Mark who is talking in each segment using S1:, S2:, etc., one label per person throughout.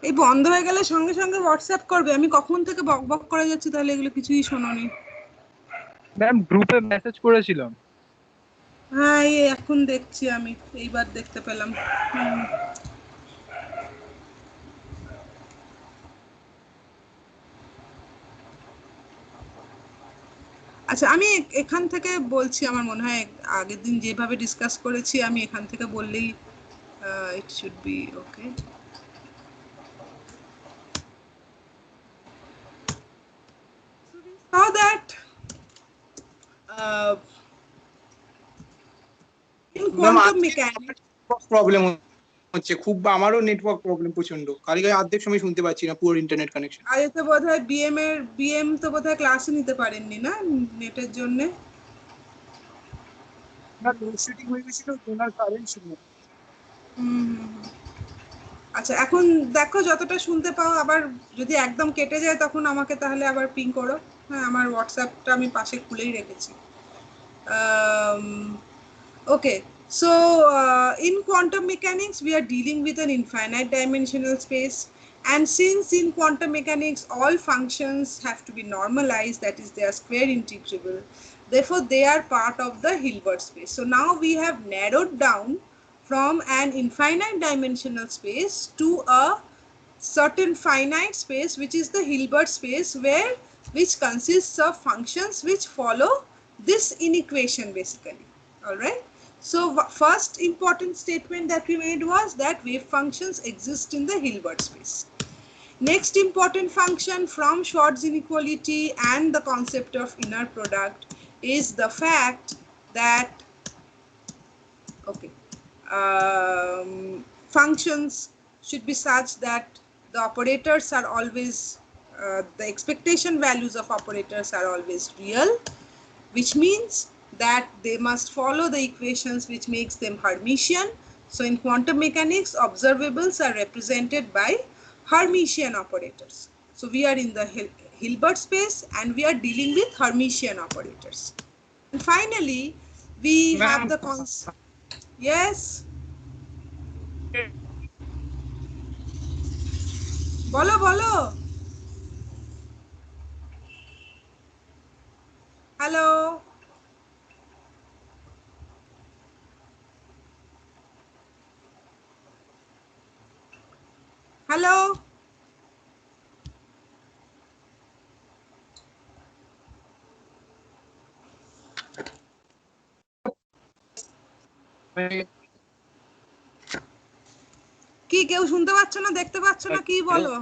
S1: এই বন্ধ হয়ে গেলে সঙ্গে সঙ্গে হোয়াটসঅ্যাপ করবে। আমি কখন থেকে বকবক করে যাচ্ছি, তাহলে এগুলো কিছুই শোনোনি।
S2: ম্যাম গ্রুপে মেসেজ করেছিলাম।
S1: হ্যাঁ, এই এখন দেখছি আমি, এইবার দেখতে পেলাম। আচ্ছা, আমি এখান থেকে বলছি, আমার মনে হয় আগের দিন যেভাবে ডিসকাস করেছি আমি এখান থেকে বললেই it should be okay. So that in
S3: ma'am
S1: quantum
S3: আজকে
S1: mechanics,
S3: প্রবলেম হচ্ছে খুব, আমারও নেটওয়ার্ক প্রবলেম প্রচন্ড, কালকে অর্ধেক সময় শুনতে পাচ্ছি না, পুরো ইন্টারনেট কানেকশন।
S1: আগে তো বোধহয় বিএম তো বোধহয় ক্লাসে নিতে পারেননি না নেটের জন্য।
S3: না, লোডশেডিং হয়ে গেছিল, ওনার কারেন্ট ছিল না।
S1: আচ্ছা, এখন দেখো যতটা শুনতে পাও, আবার যদি একদম কেটে যায় তখন আমাকে তাহলে আবার পিং করো। হ্যাঁ, আমার হোয়াটসঅ্যাপটা আমি পাশে খুলেই রেখেছি। Okay, so in quantum mechanics we are dealing with an infinite dimensional space, and since in quantum mechanics all functions have to be normalized, that is they are square integrable, therefore they are part of the Hilbert space. So now we have narrowed down from an infinite dimensional space to a certain finite space, which is the Hilbert space, which consists of functions which follow this inequation basically. All right. So first important statement that we made was that wave functions exist in the Hilbert space. Next important function from Schwartz inequality and the concept of inner product is the fact that functions should be such that the operators are always the expectation values of operators are always real, which means that they must follow the equations which makes them Hermitian. So in quantum mechanics, observables are represented by Hermitian operators. So we are in the Hilbert space and we are dealing with Hermitian operators. And finally, we have the concept. Yes? বলো বলো। Hello. Hello. কি কেউ শুনতে পাচ্ছ না, দেখতে পাচ্ছ না, কি বলো?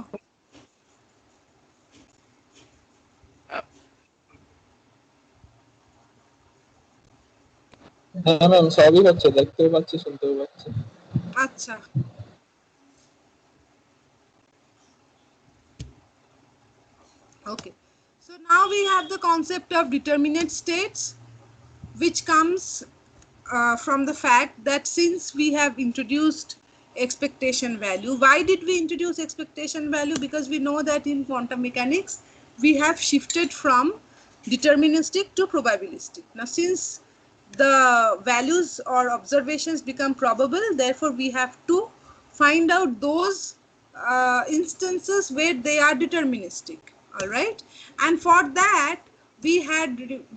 S4: হ্যাঁ ম্যাম, সবই হচ্ছে, দেখতেও পাচ্ছি, শুনতেও পাচ্ছি।
S1: আচ্ছা, okay. So now we have the concept of determinate states, which comes from the fact that since we have introduced expectation value. Why did we introduce expectation value? Because we know that in quantum mechanics we have shifted from deterministic to probabilistic. Now since the values or observations become probable, therefore we have to find out those instances where they are deterministic. All right, and for that we had,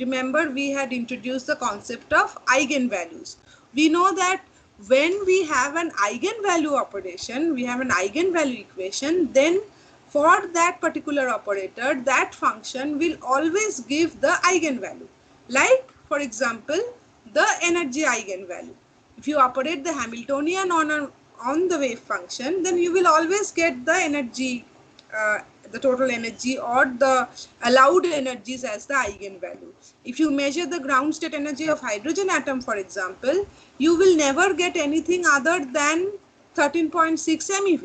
S1: remember, we had introduced the concept of eigenvalues. We know that when we have an eigenvalue operation, we have an eigenvalue equation, then for that particular operator, that function will always give the eigenvalue. Like for example, the energy eigenvalue. If you operate the Hamiltonian on the wave function, then you will always get the energy, the total energy or the allowed energies as the eigenvalue. If you measure the ground state energy of hydrogen atom, for example, you will never get anything other than 13.6 MeV.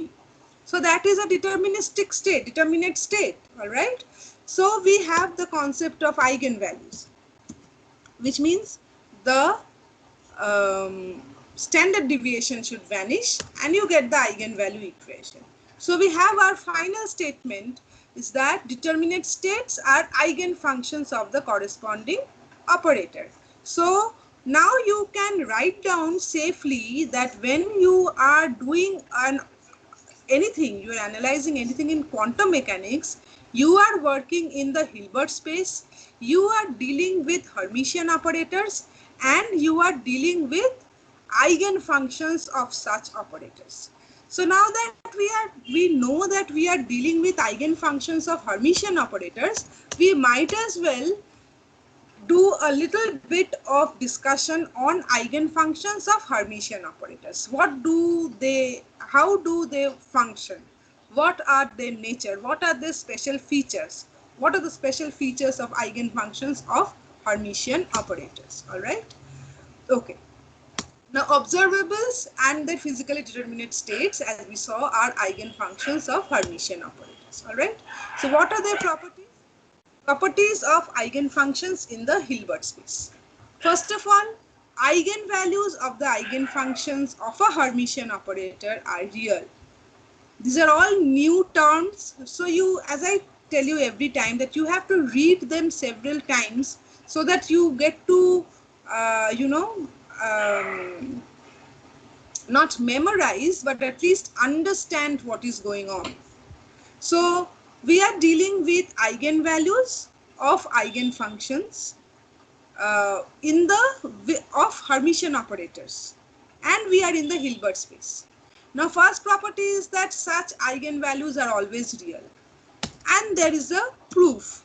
S1: So that is a deterministic state, determinate state. All right. So we have the concept of eigenvalues, which means the standard deviation should vanish and you get the eigenvalue equation. So we have our final statement is that determinate states are eigenfunctions of the corresponding operator. So now you can write down safely that when you are doing an anything, you are analyzing anything in quantum mechanics, you are working in the Hilbert space, you are dealing with Hermitian operators, and you are dealing with eigenfunctions of such operators. So now that we know that we are dealing with eigenfunctions of Hermitian operators, we might as well do a little bit of discussion on eigenfunctions of Hermitian operators. What do they, how do they function? What are their nature? What are their special features? What are the special features of eigenfunctions of Hermitian operators? All right. Okay. Now, observables and their physically determinate states, as we saw, are eigenfunctions of Hermitian operators. All right. So, what are their properties? Properties of eigenfunctions in the Hilbert space. First of all, eigenvalues of the eigenfunctions of a Hermitian operator are real. These are all new terms. So you, as I tell you every time, that you have to read them several times so that you get to, not memorize, but at least understand what is going on. So we are dealing with eigenvalues of eigenfunctions in the of Hermitian operators, and we are in the Hilbert space. Now, first property is that such eigenvalues are always real, and there is a proof.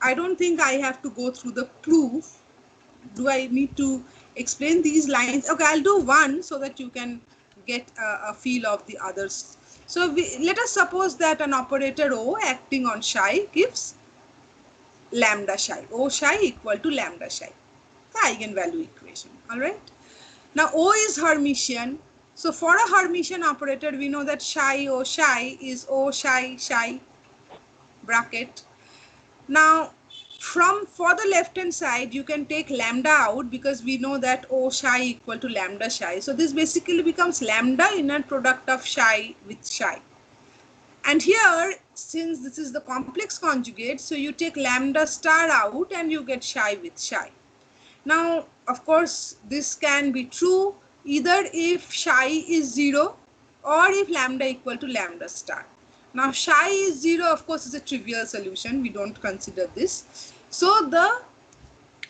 S1: I don't think I have to go through the proof. Do I need to explain these lines? Okay, I'll do one so that you can get a feel of the others. So let us suppose that an operator O acting on psi gives lambda psi. O psi equal to lambda psi. The eigenvalue equation. All right. Now O is Hermitian. So for a Hermitian operator, we know that psi O psi is O psi psi bracket. Now for the left hand side, you can take lambda out because we know that O psi equal to lambda psi. So this basically becomes lambda inner product of psi with psi. And here, since this is the complex conjugate, so you take lambda star out and you get psi with psi. Now, of course, this can be true either if psi is 0 or if lambda equal to lambda star. Now, psi is 0, of course, is a trivial solution. We don't consider this. So, the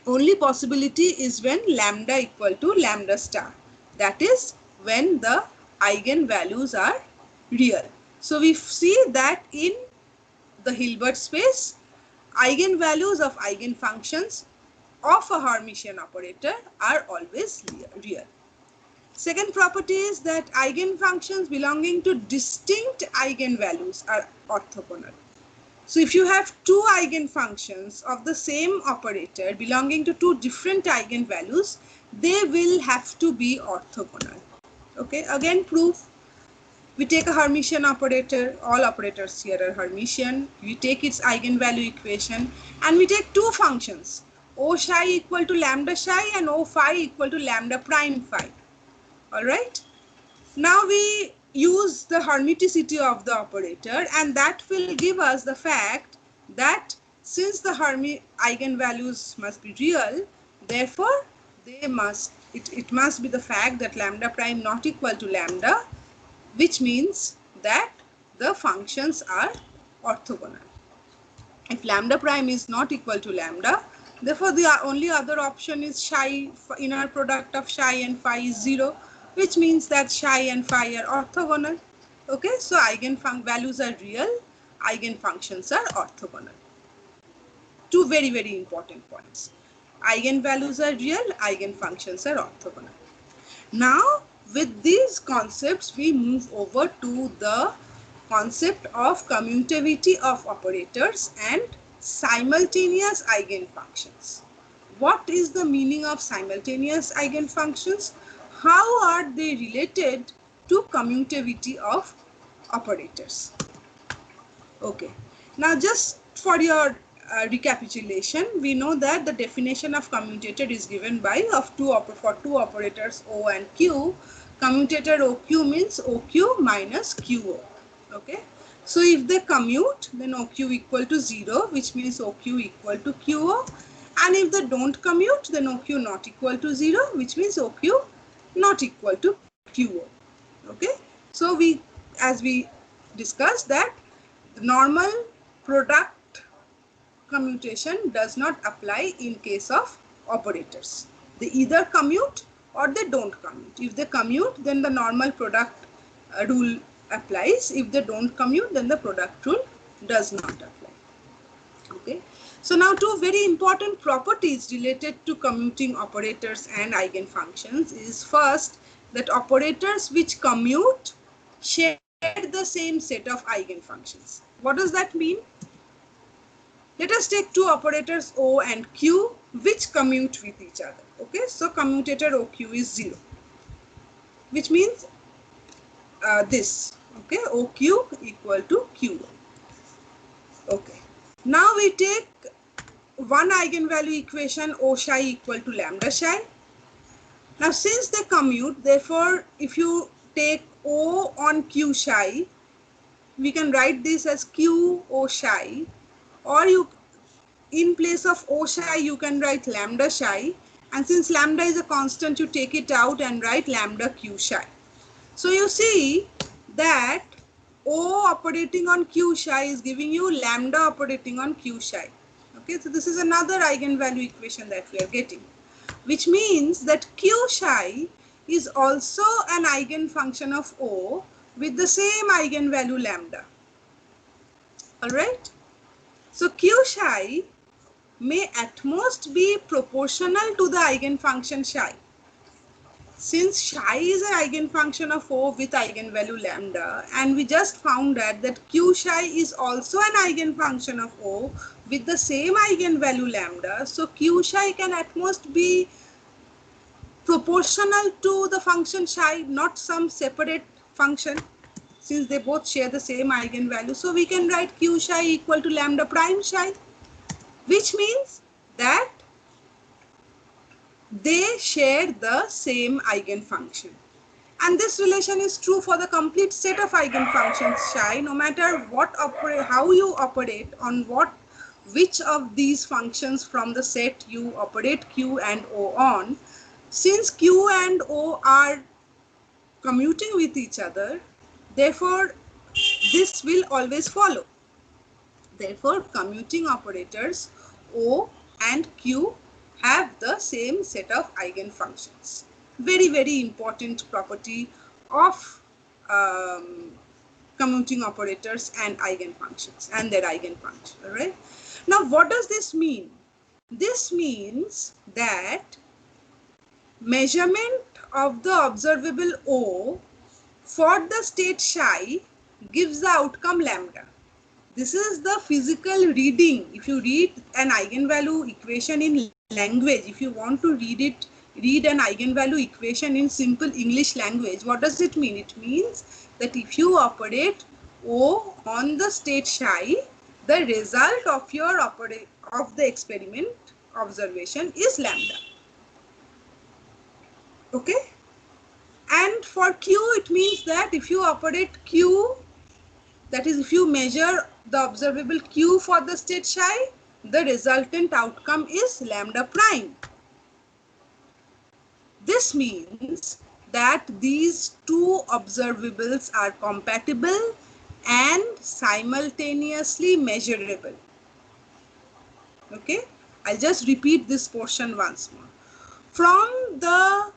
S1: only possibility is when lambda equal to lambda star. That is when the eigenvalues are real. So, we see that in the Hilbert space, eigenvalues of eigenfunctions of a Hermitian operator are always real. Second property is that eigenfunctions belonging to distinct eigenvalues are orthogonal. So if you have two eigenfunctions of the same operator belonging to two different eigenvalues, they will have to be orthogonal. Okay, again proof. We take a Hermitian operator, all operators here are Hermitian. We take its eigenvalue equation and we take two functions, O psi equal to lambda psi and O phi equal to lambda prime phi. All right. Now we use the hermiticity of the operator, and that will give us the fact that since the eigenvalues must be real, therefore it must be the fact that lambda prime not equal to lambda, which means that the functions are orthogonal. If lambda prime is not equal to lambda, therefore the only other option is psi, inner product of psi and phi is 0, which means that psi and phi are orthogonal. Okay, so eigenvalues are real, eigenfunctions are orthogonal. Two very, very important points. Eigenvalues are real, eigenfunctions are orthogonal. Now, with these concepts, we move over to the concept of commutativity of operators and simultaneous eigenfunctions. What is the meaning of simultaneous eigenfunctions? How are they related to commutativity of operators? Okay, now just for your recapitulation, we know that the definition of commutator is given by for two operators O and Q. Commutator OQ means OQ minus QO. Okay, so if they commute, then OQ equal to 0, which means OQ equal to QO, and if they don't commute, then OQ not equal to 0, which means OQ not equal to QO. Okay, so we as we discussed, that the normal product commutation does not apply in case of operators. They either commute or they don't commute. If they commute, then the normal product rule applies. If they don't commute, then the product rule does not apply. Okay. So now two very important properties related to commuting operators and eigenfunctions is, first, that operators which commute share the same set of eigenfunctions. What does that mean? Let us take two operators O and Q which commute with each other. Okay, so commutator OQ is 0, which means this. Okay, OQ equal to Q1. Okay, now we take one eigenvalue equation O psi equal to lambda psi. Now since they commute, therefore if you take O on Q psi, we can write this as Q O psi, or you, in place of O psi, you can write lambda psi, and since lambda is a constant, you take it out and write lambda Q psi. So you see that O operating on Q psi is giving you lambda operating on Q psi. Okay, so this is another eigenvalue equation that we are getting, which means that Q psi is also an eigenfunction of O with the same eigenvalue lambda. All right. So Q psi may at most be proportional to the eigenfunction psi. Since psi is an eigenfunction of O with eigenvalue lambda, and we just found that Q psi is also an eigenfunction of O with the same eigenvalue lambda, so Q psi can at most be proportional to the function psi, not some separate function, since they both share the same eigenvalue. So we can write Q psi equal to lambda prime psi, which means that they share the same eigenfunction. And this relation is true for the complete set of eigenfunctions psi, no matter what how you operate on which of these functions from the set you operate Q and O on. Since Q and O are commuting with each other, therefore this will always follow. Therefore, commuting operators O and Q have the same set of eigenfunctions. Very, very important property of commuting operators and eigenfunctions and their eigenfunction. All right. Now, what does this mean? This means that measurement of the observable O for the state psi gives the outcome lambda. This is the physical reading. If you read an eigenvalue equation in language, if you want to read an eigenvalue equation in simple English language, what does it mean? It means that if you operate O on the state psi, the result of your the experiment observation is lambda. Okay? And for Q, it means that if you operate Q, that is, if you measure the observable Q for the state psi, the resultant outcome is lambda prime. This means that these two observables are compatible and simultaneously measurable. Okay, I'll just repeat this portion once more. From the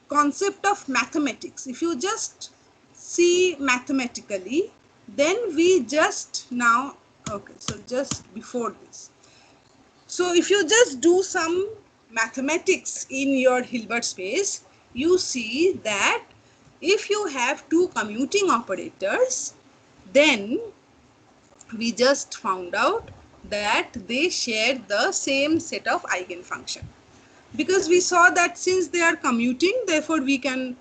S1: concept of mathematics, if you just see mathematically, then we just now, okay, so just before this. So if you just do some mathematics in your Hilbert space, you see that if you have two commuting operators, then we just found out that they share the same set of eigenfunction. Because we saw that since they are commuting, therefore we can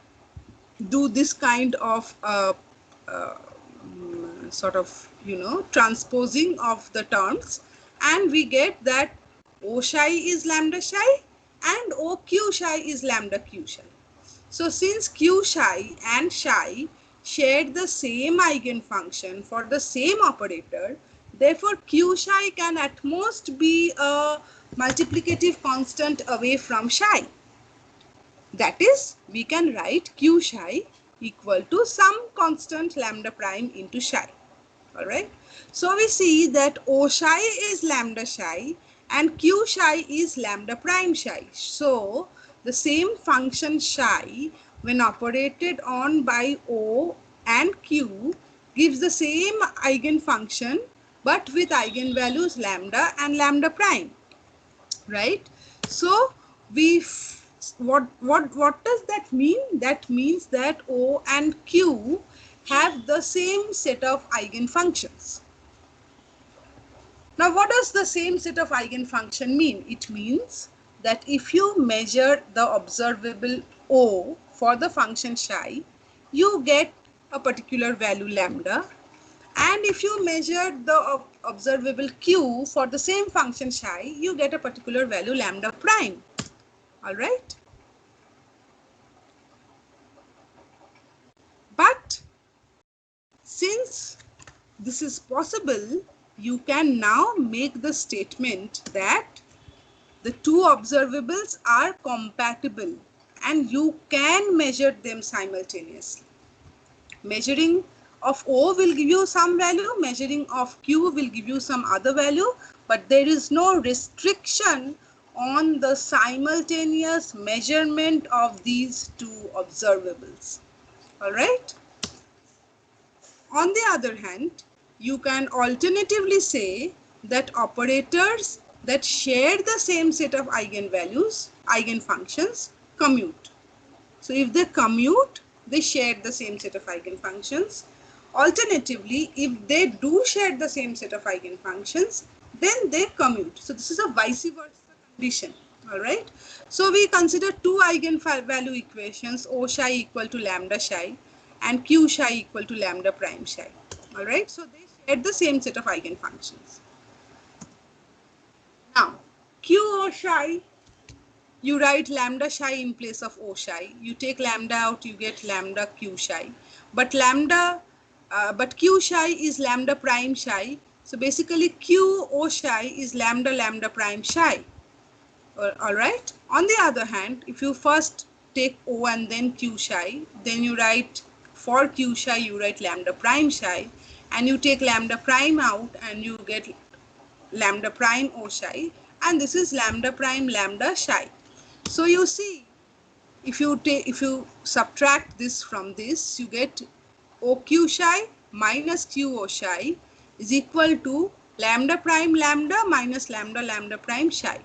S1: do this kind of sort of, transposing of the terms, and we get that O psi is lambda psi and OQ psi is lambda Q psi. So since Q psi and psi share the same eigenfunction for the same operator, therefore Q psi can at most be a multiplicative constant away from psi. That is, we can write Q psi equal to some constant lambda prime into psi. All right. So we see that O psi is lambda psi and Q psi is lambda prime psi. So the same function psi when operated on by O and Q gives the same eigenfunction but with eigenvalues lambda and lambda prime, right? So what does that mean? That means that O and Q have the same set of eigenfunctions. Now, what does the same set of eigenfunction mean? It means that if you measure the observable O for the function psi, you get a particular value lambda. And if you measure the observable Q for the same function psi, you get a particular value lambda prime. All right. But since this is possible, you can now make the statement that the two observables are compatible and you can measure them simultaneously. Measuring of O will give you some value, measuring of Q will give you some other value, but there is no restriction on the simultaneous measurement of these two observables. All right. On the other hand, you can alternatively say that operators that share the same set of eigenvalues, eigenfunctions, commute. So if they commute, they share the same set of eigenfunctions. Alternatively, if they do share the same set of eigenfunctions, then they commute. So this is a vice versa condition. All right. So we consider two eigenvalue equations, O psi equal to lambda psi and Q psi equal to lambda prime psi. All right. So they share the same set of eigenfunctions. Now, Q O psi, you write lambda psi in place of O psi. You take lambda out, you get lambda Q psi. But Q psi is lambda prime psi. So basically Q O psi is lambda lambda prime psi. All right. On the other hand, if you first take O and then Q psi, then you write for Q psi, you write lambda prime psi, and you take lambda prime out and you get lambda prime O psi, and this is lambda prime lambda psi. So you see, if you subtract this from this, you get OQ psi minus QO psi is equal to lambda prime lambda minus lambda lambda prime psi.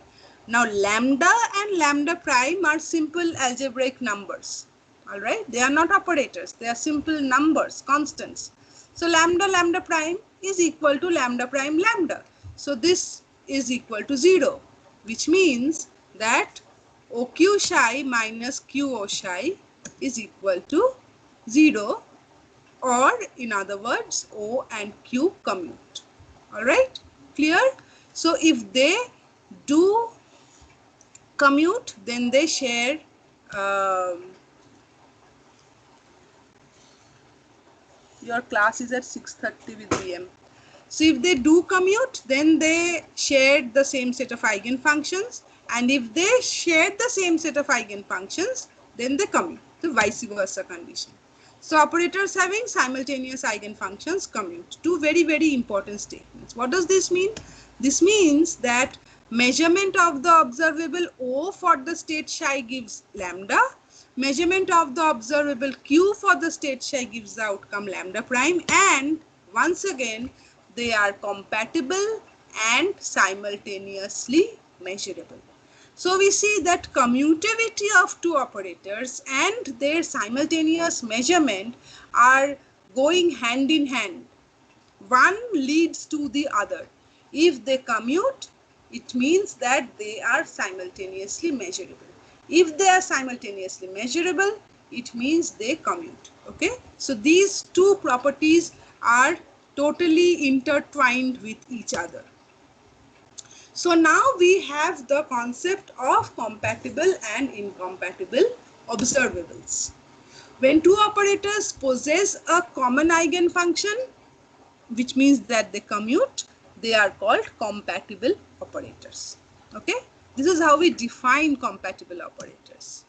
S1: Now lambda and lambda prime are simple algebraic numbers. All right, they are not operators, they are simple numbers, constants. So lambda lambda prime is equal to lambda prime lambda. So this is equal to 0, which means that OQ psi minus QO psi is equal to 0, or in other words, O and Q commute. All right, clear? So if they do commute, then they share your class is at 6:30 with VM. So if they do commute, then they share the same set of eigenfunctions, and if they share the same set of eigenfunctions, then they commute, the vice versa condition. So operators having simultaneous eigenfunctions commute. Two very, very important statements. What does this mean? This means that measurement of the observable O for the state psi gives lambda. Measurement of the observable Q for the state psi gives the outcome lambda prime, and once again they are compatible and simultaneously measurable. So we see that commutativity of two operators and their simultaneous measurement are going hand in hand. One leads to the other. If they commute, it means that they are simultaneously measurable. If they are simultaneously measurable, it means they commute. Okay, so these two properties are totally intertwined with each other. So now we have the concept of compatible and incompatible observables. When two operators possess a common eigenfunction, which means that they commute, they are called compatible operators. Okay, this is how we define compatible operators.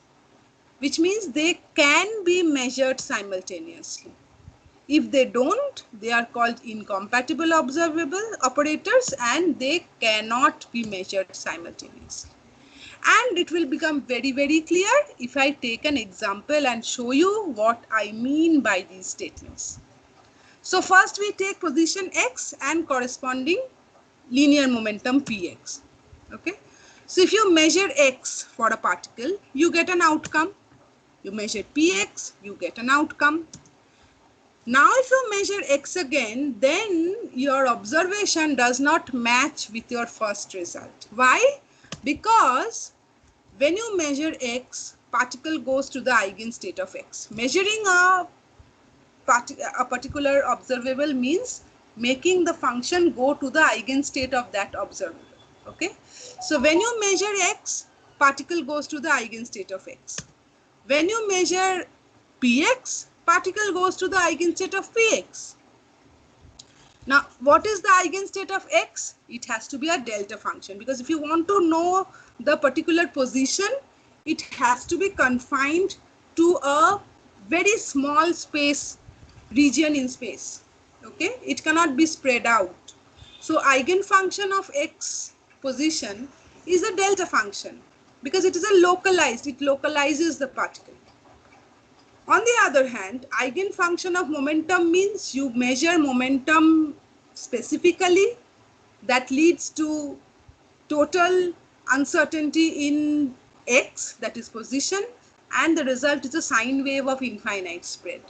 S1: which means they can be measured simultaneously. If they don't, they are called incompatible observable operators and they cannot be measured simultaneously. And it will become very, very clear if I take an example and show you what I mean by these statements. So first we take position x and corresponding linear momentum px. Okay. So if you measure x for a particle, you get an outcome. You measure px, you get an outcome. Now if you measure x again, then your observation does not match with your first result. Why? Because when you measure x, particle goes to the eigenstate of x. Measuring a particular observable means making the function go to the eigenstate of that observable. Okay. So when you measure x, particle goes to the eigenstate of x. When you measure px, particle goes to the eigenstate of px. Now, what is the eigenstate of x? It has to be a delta function, because if you want to know the particular position, it has to be confined to a very small space, region in space. Okay, it cannot be spread out. So eigenfunction of x position is a delta function because it is a localized, it localizes the particle. On the other hand, eigenfunction of momentum means you measure momentum specifically, that leads to total uncertainty in x, that is position, and the result is a sine wave of infinite spread.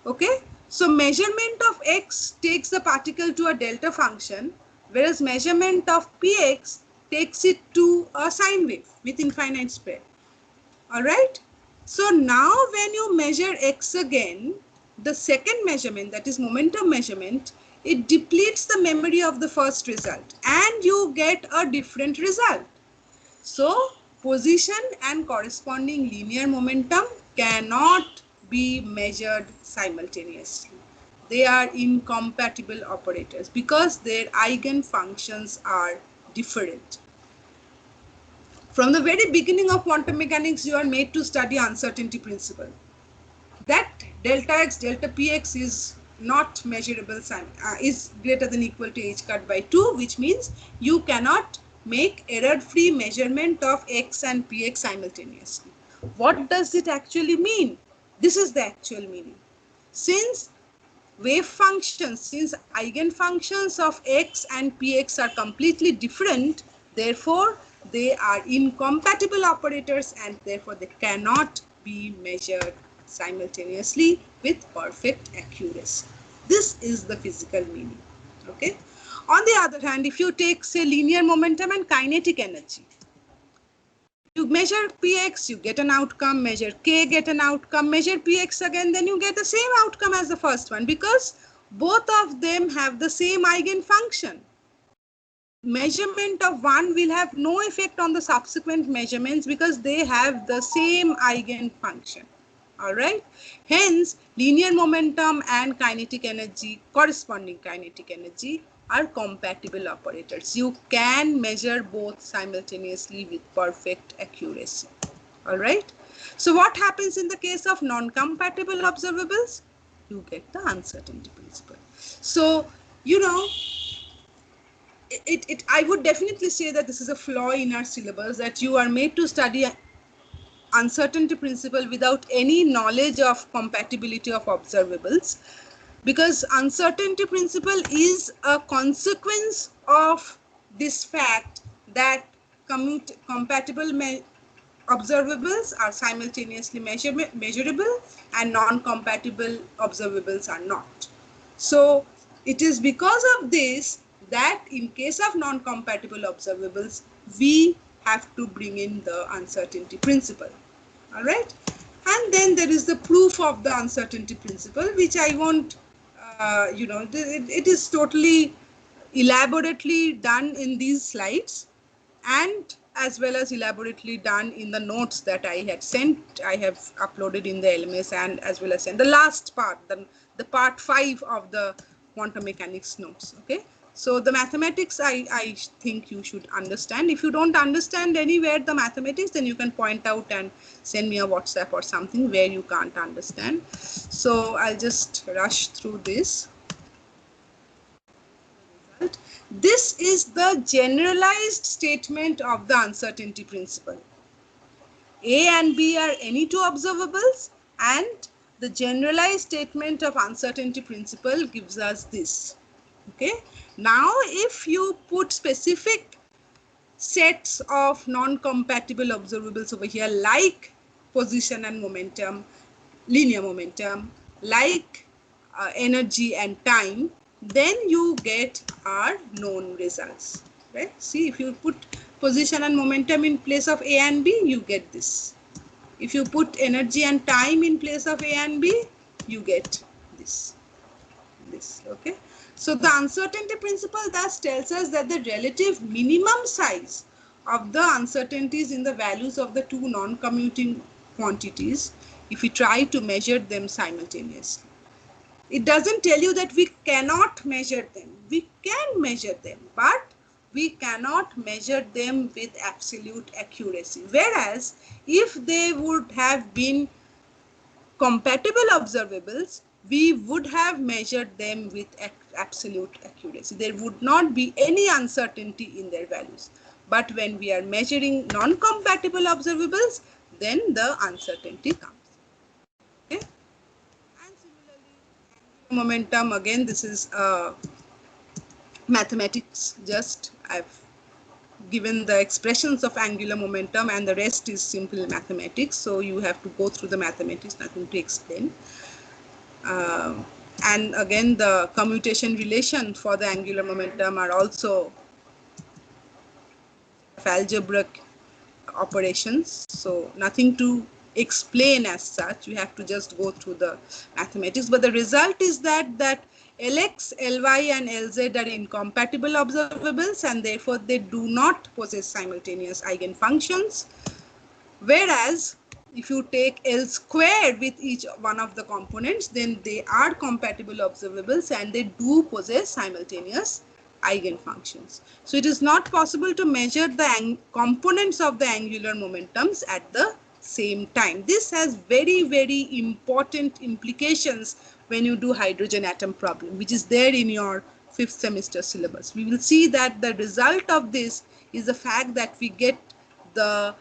S1: Okay, so measurement of x takes the particle to a delta function, whereas measurement of px takes it to a sine wave with infinite spread. All right. So now when you measure x again, the second measurement, that is momentum measurement, it depletes the memory of the first result and you get a different result. So position and corresponding linear momentum cannot be measured simultaneously. They are incompatible operators because their eigenfunctions are different. From the very beginning of quantum mechanics, you are made to study uncertainty principle. That delta x, delta px is not measurable, is greater than equal to h cut by 2, which means you cannot make error-free measurement of x and px simultaneously. What does it actually mean? This is the actual meaning. Since wave functions, since eigenfunctions of x and px are completely different, therefore they are incompatible operators and therefore they cannot be measured simultaneously with perfect accuracy. This is the physical meaning. Okay. On the other hand, if you take, say, linear momentum and kinetic energy, you measure px, you get an outcome, measure k, get an outcome, measure px again, then you get the same outcome as the first one because both of them have the same eigenfunction. Measurement of one will have no effect on the subsequent measurements because they have the same eigenfunction. All right. Hence, linear momentum and kinetic energy, corresponding kinetic energy, are compatible operators. You can measure both simultaneously with perfect accuracy. All right. So what happens in the case of non-compatible observables? You get the uncertainty principle. So, you know, I would definitely say that this is a flaw in our syllabus, that you are made to study uncertainty principle without any knowledge of compatibility of observables, because uncertainty principle is a consequence of this fact that compatible observables are simultaneously measurable and non-compatible observables are not. So it is because of this that in case of non-compatible observables, we have to bring in the uncertainty principle. All right. And then there is the proof of the uncertainty principle, which I won't, it is totally elaborately done in these slides and as well as elaborately done in the notes that I had sent. I have uploaded in the LMS and as well as in the last part, the part 5 of the quantum mechanics notes. Okay. So the mathematics, I think you should understand. If you don't understand anywhere the mathematics, then you can point out and send me a WhatsApp or something where you can't understand. So I'll just rush through this. This is the generalized statement of the uncertainty principle. A and B are any two observables, and the generalized statement of uncertainty principle gives us this. Okay. Now, if you put specific sets of non-compatible observables over here, like position and momentum, linear momentum, like energy and time, then you get our known results. Right? See, if you put position and momentum in place of A and B, you get this. If you put energy and time in place of A and B, you get this. Okay. So the uncertainty principle thus tells us that the relative minimum size of the uncertainties in the values of the two non-commuting quantities, if we try to measure them simultaneously. It doesn't tell you that we cannot measure them. We can measure them, but we cannot measure them with absolute accuracy. Whereas if they would have been compatible observables, we would have measured them with absolute accuracy. There would not be any uncertainty in their values. But when we are measuring non-compatible observables, then the uncertainty comes. Okay? And similarly, momentum, again, this is mathematics. Just I've given the expressions of angular momentum, and the rest is simple mathematics. So you have to go through the mathematics, nothing to explain. And again, the commutation relation for the angular momentum are also algebraic operations. So nothing to explain as such. You have to just go through the mathematics. But the result is that Lx, Ly, and Lz are incompatible observables, and therefore they do not possess simultaneous eigenfunctions. Whereas if you take L squared with each one of the components, then they are compatible observables and they do possess simultaneous eigenfunctions. So it is not possible to measure the components of the angular momentums at the same time. This has very, very important implications when you do hydrogen atom problem, which is there in your 5th semester syllabus. We will see that the result of this is the fact that we get the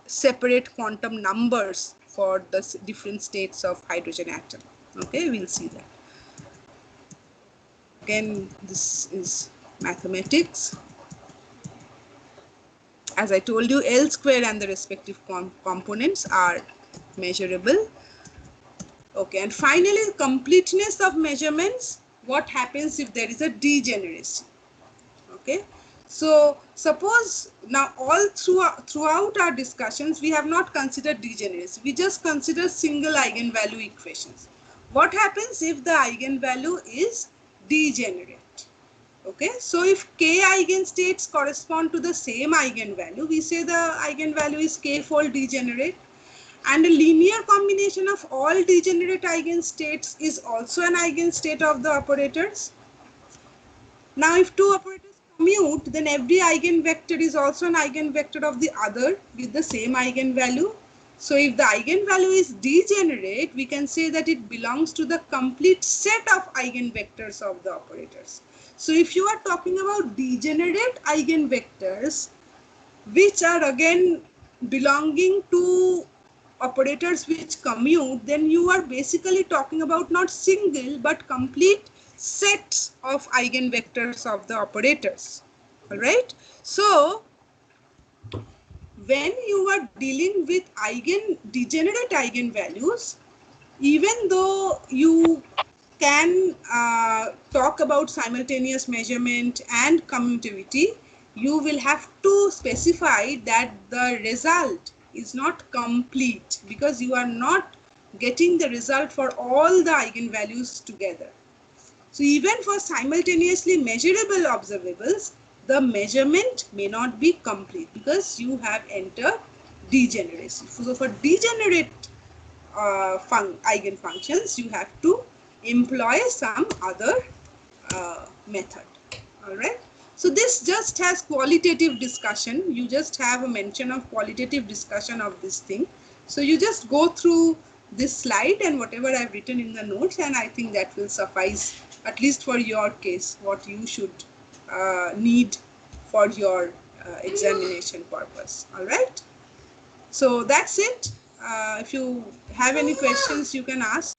S1: separate quantum numbers for the different states of hydrogen atom. Okay, we'll see that. Again, this is mathematics. As I told you, L square and the respective components are measurable. Okay, and finally, completeness of measurements. What happens if there is a degeneracy? Okay, so suppose now all throughout our discussions, we have not considered degeneracy. We just consider single eigenvalue equations. What happens if the eigenvalue is degenerate? Okay, so if k eigenstates correspond to the same eigenvalue, we say the eigenvalue is k-fold degenerate. And a linear combination of all degenerate eigenstates is also an eigenstate of the operators. Now, if two operators commute, then every eigenvector is also an eigenvector of the other with the same eigenvalue. So, if the eigenvalue is degenerate, we can say that it belongs to the complete set of eigenvectors of the operators. So, if you are talking about degenerate eigenvectors, which are again belonging to operators which commute, then you are basically talking about not single but complete sets of eigenvectors of the operators. All right. So when you are dealing with degenerate eigenvalues, even though you can talk about simultaneous measurement and commutativity, you will have to specify that the result is not complete because you are not getting the result for all the eigenvalues together. So even for simultaneously measurable observables, the measurement may not be complete because you have entered degeneracy. So for degenerate eigenfunctions, you have to employ some other method. All right. So this just has qualitative discussion. You just have a mention of qualitative discussion of this thing. So you just go through this slide and whatever I've written in the notes, and I think that will suffice, at least for your case, what you should need for your examination purpose. All right. So that's it. If you have any questions, you can ask.